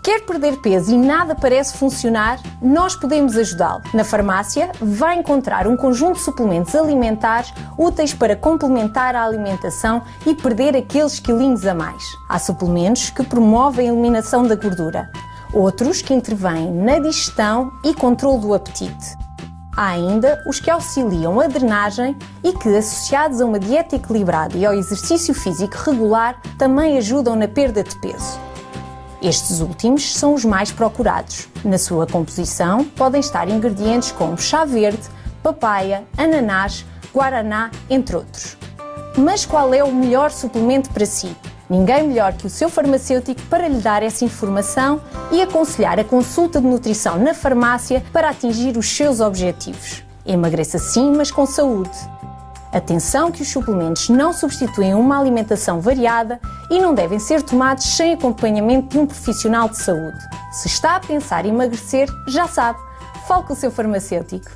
Quer perder peso e nada parece funcionar? Nós podemos ajudá-lo. Na farmácia, vai encontrar um conjunto de suplementos alimentares úteis para complementar a alimentação e perder aqueles quilinhos a mais. Há suplementos que promovem a eliminação da gordura, outros que intervêm na digestão e controle do apetite. Há ainda os que auxiliam a drenagem e que, associados a uma dieta equilibrada e ao exercício físico regular, também ajudam na perda de peso. Estes últimos são os mais procurados. Na sua composição podem estar ingredientes como chá verde, papaya, ananás, guaraná, entre outros. Mas qual é o melhor suplemento para si? Ninguém melhor que o seu farmacêutico para lhe dar essa informação e aconselhar a consulta de nutrição na farmácia para atingir os seus objetivos. Emagreça sim, mas com saúde. Atenção que os suplementos não substituem uma alimentação variada e não devem ser tomados sem acompanhamento de um profissional de saúde. Se está a pensar em emagrecer, já sabe, fale com o seu farmacêutico.